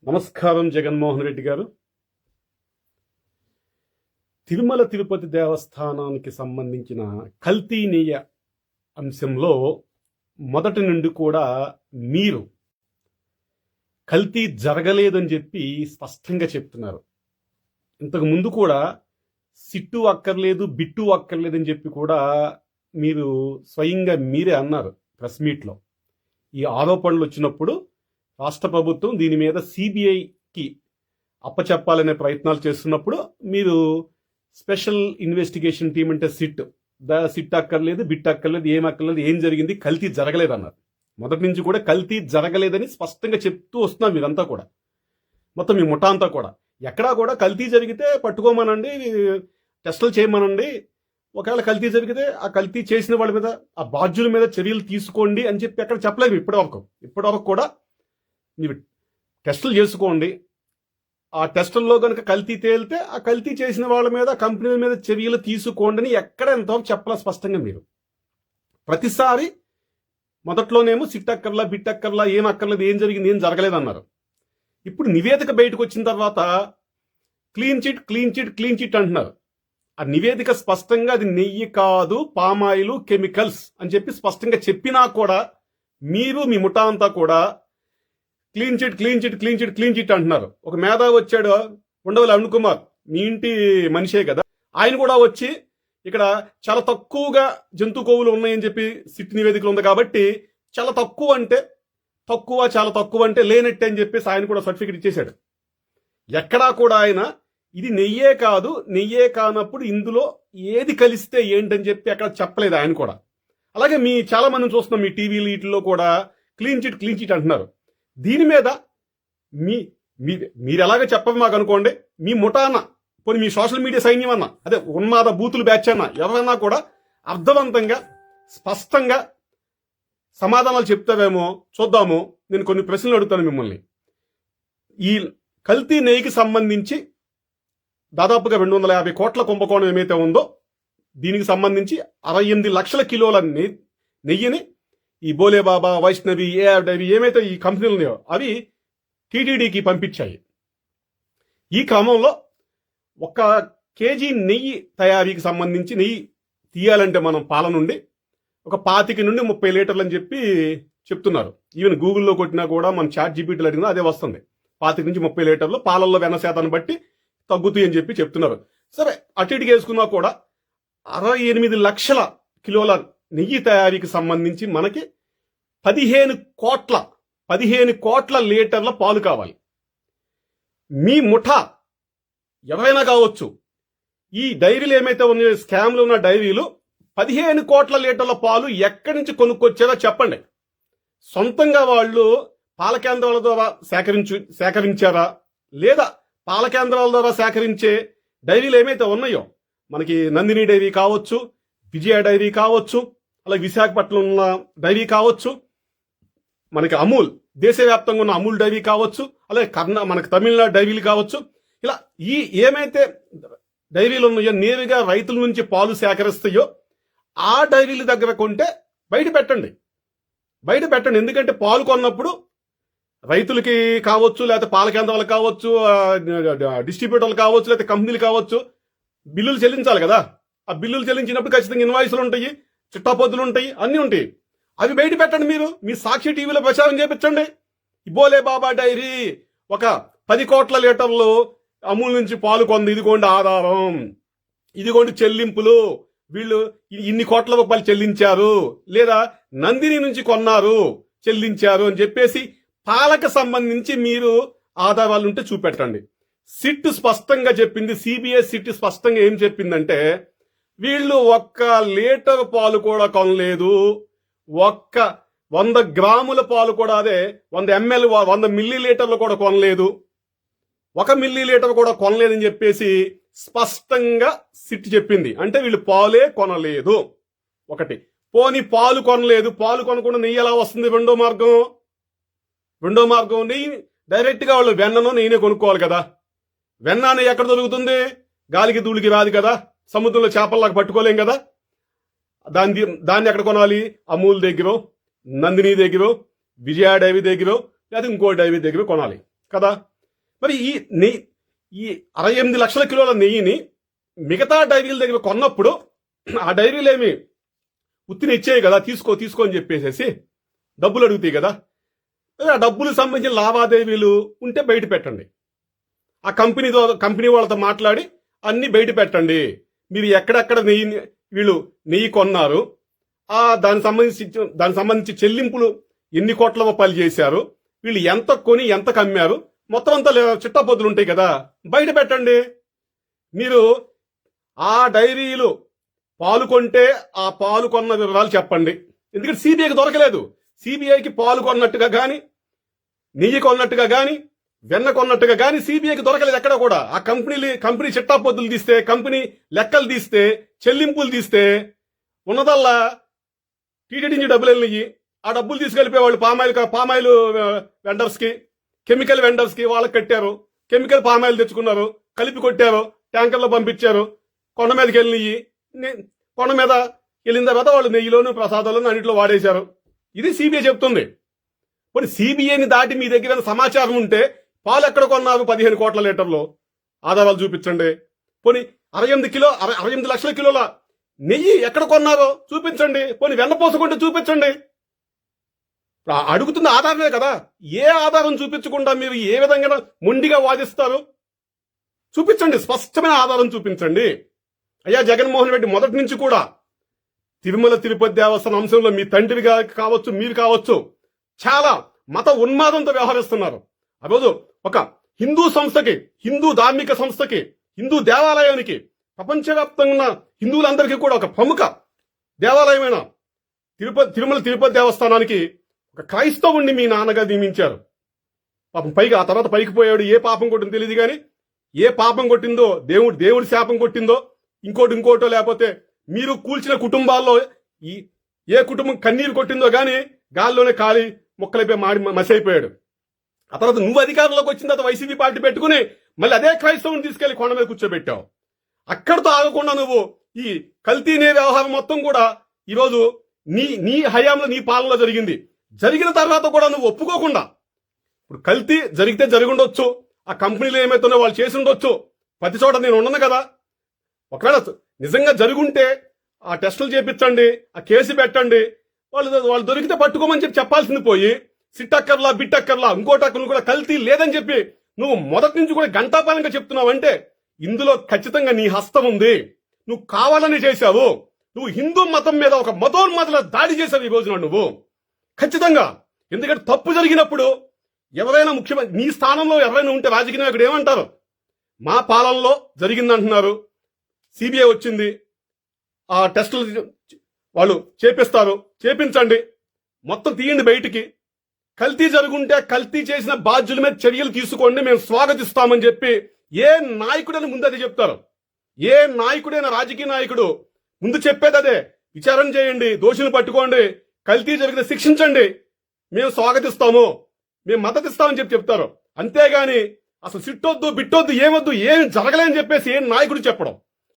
నమస్కారం జగన్మోహన్ రెడ్డి గారు. తిరుమల తిరుపతి దేవస్థానానికి సంబంధించిన కల్తీ నెయ్య అంశంలో మొదటి నుండి కూడా మీరు కల్తీ జరగలేదని చెప్పి స్పష్టంగా చెప్తున్నారు. ఇంతకు ముందు కూడా సిట్టు అక్కర్లేదు, బిట్టు అక్కర్లేదని చెప్పి కూడా మీరు స్వయంగా మీరే అన్నారు ప్రెస్ మీట్లో. ఈ ఆరోపణలు వచ్చినప్పుడు రాష్ట్ర ప్రభుత్వం దీని మీద సిబిఐకి అప్పచెప్పాలనే ప్రయత్నాలు చేస్తున్నప్పుడు మీరు స్పెషల్ ఇన్వెస్టిగేషన్ టీం అంటే సిట్ అక్కర్లేదు, బిట్ అక్కర్లేదు, ఏం అక్కర్లేదు, ఏం జరిగింది, కల్తీ జరగలేదు అన్నారు. మొదటి నుంచి కూడా కల్తీ జరగలేదని స్పష్టంగా చెప్తూ వస్తున్నారు మీరంతా కూడా, మొత్తం మీ ముఠా అంతా కూడా. ఎక్కడా కూడా కల్తీ జరిగితే పట్టుకోమనండి, టెస్టులు చేయమనండి, ఒకవేళ కల్తీ జరిగితే ఆ కల్తీ చేసిన వాళ్ళ మీద, ఆ బాధ్యుల మీద చర్యలు తీసుకోండి అని చెప్పి ఎక్కడ చెప్పలేదు ఇప్పటివరకు కూడా. మీరు టెస్టులు చేసుకోండి, ఆ టెస్టుల్లో కనుక కల్తీ తేలితే ఆ కల్తీ చేసిన వాళ్ళ మీద, కంపెనీల మీద చర్యలు తీసుకోండి అని ఎక్కడ ఎంతవరకు చెప్పాలి స్పష్టంగా. మీరు ప్రతిసారి మొదట్లోనేమో సిట్ అక్కర్లా, బిట్ అక్కర్లా, ఏం అక్కర్లేదు, ఏం జరిగింది, ఏం జరగలేదు అన్నారు. ఇప్పుడు నివేదిక బయటకు వచ్చిన తర్వాత క్లీన్ చిట్ అంటున్నారు. ఆ నివేదిక స్పష్టంగా అది నెయ్యి కాదు, పామాయిల్, కెమికల్స్ అని చెప్పి స్పష్టంగా చెప్పినా కూడా మీరు మీ ముఠా అంతా కూడా క్లీన్ చిట్ అంటున్నారు. ఒక మేధావి వచ్చాడు, ఉండవల్లి అరుణ్ కుమార్, మీ ఇంటి మనిషే కదా, ఆయన కూడా వచ్చి ఇక్కడ చాలా తక్కువగా జంతు కొవ్వులు ఉన్నాయని చెప్పి సిట్ నివేదికలు ఉంది కాబట్టి చాలా తక్కువ అంటే లేనట్టే అని చెప్పేసి ఆయన కూడా సర్టిఫికెట్ ఇచ్చేశాడు. ఎక్కడా కూడా ఆయన ఇది నెయ్యే కాదు, నెయ్యే కానప్పుడు ఇందులో ఏది కలిస్తే ఏంటని చెప్పి అక్కడ చెప్పలేదు ఆయన కూడా. అలాగే మీ చాలా మందిని చూస్తున్నాం మీ టీవీలు వీటిల్లో కూడా క్లీన్ చిట్ అంటున్నారు. దీని మీద మీరు ఎలాగ చెప్పదు మాకు అనుకోండి, మీ ముఠాన పోనీ మీ సోషల్ మీడియా సైన్యం అన్నా, అదే ఉన్మాద బూతులు బ్యాచ్ అన్నా, ఎవరన్నా కూడా అర్థవంతంగా స్పష్టంగా సమాధానాలు చెప్తావేమో చూద్దాము. నేను కొన్ని ప్రశ్నలు అడుగుతాను మిమ్మల్ని. ఈ కల్తీ నెయ్యికి సంబంధించి దాదాపుగా 250 కోట్ల కుంభకోణం ఏమైతే ఉందో దీనికి సంబంధించి 68 లక్షల కిలోల నెయ్యిని ఈ బోలేబాబా, వైష్ణవి, ఏఆర్డవి ఏమైతే ఈ కంపెనీలు ఉన్నాయో అవి టీటీడీకి పంపించాయి. ఈ క్రమంలో 1 కేజీ నెయ్యి తయారీకి సంబంధించి నెయ్యి తీయాలంటే మనం పాల నుండి ఒక 25 నుండి 30 లీటర్లు అని చెప్పి చెప్తున్నారు. ఈవెన్ గూగుల్లో కొట్టినా కూడా మనం చాట్ జీపీటీలో అడిగినా అదే వస్తుంది. 25 నుంచి 30 లీటర్లు పాలల్లో వెన్న శాతాన్ని బట్టి తగ్గుతాయి అని చెప్పి చెప్తున్నారు. సరే, అటు ఇటుగా వేసుకున్నా కూడా 68 లక్షల కిలోల నెయ్యి తయారీకి సంబంధించి మనకి 15 కోట్ల లీటర్ల పాలు కావాలి. మీ ముఠా ఎవరైనా కావచ్చు, ఈ డైరీలు ఏమైతే ఉన్నాయో, స్కామ్లు ఉన్న డైరీలు 15 కోట్ల లీటర్ల పాలు ఎక్కడి నుంచి కొనుక్కొచ్చారో చెప్పండి. సొంతంగా వాళ్ళు పాల కేంద్రాల ద్వారా సేకరించారా, లేదా పాల కేంద్రాల ద్వారా సేకరించే డైరీలు ఏమైతే ఉన్నాయో, మనకి నందిని డైరీ కావచ్చు, విజయ డైరీ కావచ్చు, అలాగే విశాఖపట్నం ఉన్న డైరీ కావచ్చు, మనకి అమూల్ దేశవ్యాప్తంగా ఉన్న అమూల్ డైరీ కావచ్చు, అలాగే మనకి తమిళనాడు డైరీలు కావచ్చు, ఇలా ఈ ఏమైతే డైరీలు ఉన్నాయో నేరుగా రైతుల నుంచి పాలు సేకరిస్తాయో ఆ డైరీల దగ్గర కొంటే బయట పెట్టండి. ఎందుకంటే పాలు కొన్నప్పుడు రైతులకి కావచ్చు, లేకపోతే పాల కేంద్రాలకు కావచ్చు, డిస్ట్రిబ్యూటర్లు కావచ్చు, లేకపోతే కంపెనీలు కావచ్చు, బిల్లులు చెల్లించాలి కదా. ఆ బిల్లులు చెల్లించినప్పుడు ఖచ్చితంగా ఇన్వాయిస్లు ఉంటాయి, చిట్టాపొద్దులు ఉంటాయి, అన్నీ ఉంటాయి. అవి బయట పెట్టండి. మీరు మీ సాక్షి టీవీలో ప్రచారం చేపించండి. బోలే బాబా డైరీ 10 కోట్ల లీటర్లు అమూల్ నుంచి పాలు కొంది, ఇదిగోండి ఆధారం, ఇదిగోండి చెల్లింపులు, వీళ్ళు ఇన్ని కోట్ల రూపాయలు చెల్లించారు, లేదా నందిని నుంచి కొన్నారు, చెల్లించారు అని చెప్పేసి పాలకు సంబంధించి మీరు ఆధారాలు ఉంటే చూపెట్టండి. సిట్ స్పష్టంగా చెప్పింది, సిబిఐ సిట్ స్పష్టంగా ఏం చెప్పిందంటే వీళ్ళు 1 లీటర్ పాలు కూడా కొనలేదు, 100 గ్రాముల పాలు కూడా, అదే 100 మిల్లీ లీటర్లు కూడా కొనలేదు, 1 మిల్లీ లీటర్ కూడా కొనలేదని చెప్పేసి స్పష్టంగా సిట్ చెప్పింది. అంటే వీళ్ళు పాలే కొనలేదు. ఒకటి. పోనీ పాలు కొనలేదు, పాలు కొనకుండా నెయ్యి ఎలా వస్తుంది? రెండో మార్గం నెయ్యి డైరెక్ట్ గా వాళ్ళు వెన్నను నెయ్యినే కొనుక్కోవాలి కదా. వెన్న నెయ్యి ఎక్కడ దొరుకుతుంది? గాలికి ధూళికి రాదు కదా, సముద్రంలో చేపల్లాగా పట్టుకోలేం కదా. దాన్ని ఎక్కడ కొనాలి? అమూల్ దగ్గర, నందిని దగ్గర, విజయ డైరీ దగ్గర, లేదా ఇంకో డైరీ దగ్గర కొనాలి కదా. మరి ఈ నెయ్యి, ఈ 68 లక్షల కిలోల నెయ్యిని మిగతా డైరీల దగ్గర కొన్నప్పుడు ఆ డైరీలు ఏమి ఉత్తిని ఇచ్చేయి కదా, తీసుకో అని చెప్పేసేసి డబ్బులు అడుగుతాయి కదా. ఆ డబ్బులకు సంబంధించిన లావాదేవీలు ఉంటే బయట పెట్టండి. ఆ కంపెనీ వాళ్ళతో మాట్లాడి అన్ని బయట పెట్టండి. మీరు ఎక్కడెక్కడ వీళ్ళు నెయ్యి కొన్నారు, దానికి సంబంధించి చెల్లింపులు ఎన్ని కోట్ల రూపాయలు చేశారు, వీళ్ళు ఎంత కొని ఎంత కమ్మారు, మొత్తం అంతా చిట్టపొద్దులు ఉంటాయి కదా, బయట పెట్టండి. మీరు ఆ డైరీలు పాలు కొంటే ఆ పాలు కొన్న వివరాలు చెప్పండి. ఎందుకంటే సిబిఐకి దొరకలేదు. సిబిఐకి పాలు కొన్నట్టుగా కానీ, నెయ్యి కొన్నట్టుగా కానీ, వెన్న కొన్నట్టుగా కానీ సిబిఐకి దొరకలేదు ఎక్కడ కూడా. ఆ కంపెనీ చిట్టాపొద్దులు తీస్తే, కంపెనీ లెక్కలు తీస్తే, చెల్లింపులు తీస్తే ఉన్నదల్లా టీటీడీ నుంచి డబ్బులు వెళ్ళినాయి. ఆ డబ్బులు తీసుకెళ్లిపోయేవాళ్ళు పామాయిల్ వెండర్స్ కి, కెమికల్ వెండర్స్ కి వాళ్ళకి కట్టారు. కెమికల్ పామాయిల్ తెచ్చుకున్నారు, కలిపి కొట్టారు, ట్యాంకర్లో పంపించారు. కొండ మీదకి వెళ్ళినాయి. కొండ మీద వెళ్ళిన తర్వాత వాళ్ళు నెయ్యిలోను ప్రసాదాలను అన్నింటిలో వాడేశారు. ఇది సిబిఐ చెప్తుంది. మరి సిబిఐని దాటి మీ దగ్గర సమాచారం ఉంటే పాలు ఎక్కడ కొన్నారు 15 కోట్ల లీటర్లు, ఆధారాలు చూపించండి. పోనీ 68 లక్షల కిలోల నెయ్యి ఎక్కడ కొన్నారో చూపించండి. పోనీ వెన్నపోసుకుంటే చూపించండి. అడుగుతున్న ఆధారమే కదా. ఏ ఆధారం చూపించకుండా మీరు ఏ విధంగా మొండిగా వాదిస్తారు? చూపించండి, స్పష్టమైన ఆధారం చూపించండి. అయ్యా జగన్మోహన్ రెడ్డి, మొదటి నుంచి కూడా తిరుమల తిరుపతి దేవస్థానం అంశంలో మీ తండ్రిగా కావచ్చు, మీరు కావచ్చు, చాలా మత ఉన్మాదంతో వ్యవహరిస్తున్నారు. ఆ రోజు ఒక హిందూ సంస్థకి, హిందూ ధార్మిక సంస్థకి, హిందూ దేవాలయానికి, ప్రపంచవ్యాప్తంగా ఉన్న హిందువులందరికీ కూడా ఒక ప్రముఖ దేవాలయమైన తిరుమల తిరుపతి దేవస్థానానికి ఒక క్రైస్తవుణ్ణి మీ నాన్నగా నియమించారు. పాపం పైగా ఆ తర్వాత పైకి పోయాడు. ఏ పాపం కొట్టిందో తెలియదు కానీ, ఏ పాపం కొట్టిందో, దేవుడి శాపం కొట్టిందో, ఇంకోటో లేకపోతే మీరు కూల్చిన కుటుంబాల్లో ఏ కుటుంబం కన్నీరు కొట్టిందో గానీ గాల్లోనే కాలి మొక్కలైపోయి మసి అయిపోయాడు. ఆ తర్వాత నువ్వు అధికారంలోకి వచ్చిన తర్వాత వైసీపీ పార్టీ పెట్టుకుని మళ్ళీ అదే క్రైస్తవుని తీసుకెళ్లి కొండ మీద కూర్చోబెట్టావు. అక్కడితో ఆగకుండా నువ్వు ఈ కల్తీనే వ్యవహారం మొత్తం కూడా ఈరోజు నీ హయాంలో, నీ పాలనలో జరిగింది. జరిగిన తర్వాత కూడా నువ్వు ఒప్పుకోకుండా, ఇప్పుడు కల్తీ జరిగితే జరిగి ఉండొచ్చు, ఆ కంపెనీలు ఏమైతుందో వాళ్ళు చేసి ఉండొచ్చు, ప్రతి చోట నేను ఉండను కదా. ఒకవేళ నిజంగా జరుగుంటే ఆ టెస్టులు చేపించండి, ఆ కేసు పెట్టండి. వాళ్ళు దొరికితే పట్టుకోమని చెప్పాల్సింది పోయి సిట్టక్కర్లా బిట్టక్కర్లా ఇంకోటక్కర్లు కూడా కల్తీ లేదని చెప్పి నువ్వు మొదటి నుంచి కూడా గంటాపాలంగా చెప్తున్నావంటే ఇందులో ఖచ్చితంగా నీ హస్తం ఉంది. నువ్వు కావాలని చేశావు. నువ్వు హిందూ మతం మీద ఒక మతోన్మాదల దాడి చేశావు ఈ రోజున నువ్వు ఖచ్చితంగా. ఎందుకంటే తప్పు జరిగినప్పుడు ఎవరైనా ముఖ్యమంత్రి నీ స్థానంలో ఎవరైనా ఉంటే రాజకీయ నాయకుడు ఏమంటారు? మా పాలనలో జరిగిందంటున్నారు, సిబిఐ వచ్చింది, ఆ టెస్టులు వాళ్ళు చేపించండి, మొత్తం తీయండి బయటికి. కల్తీ జరుగుంటే కల్తీ చేసిన బాధ్యుల మీద చర్యలు తీసుకోండి, మేము స్వాగతిస్తామని చెప్పి ఏ నాయకుడని ముందు అదే చెప్తారు. ఏ నాయకుడైనా, రాజకీయ నాయకుడు ముందు చెప్పేది అదే. విచారణ చేయండి, దోషులు పట్టుకోండి, కల్తీ జరిగితే శిక్షించండి, మేము స్వాగతిస్తాము, మేము మద్దతు ఇస్తామని చెప్తారు. అంతేగాని అసలు సిట్టొద్దు బిట్టొద్దు ఏమొద్దు ఏమి జరగలేని చెప్పేసి ఏ నాయకుడు చెప్పడం.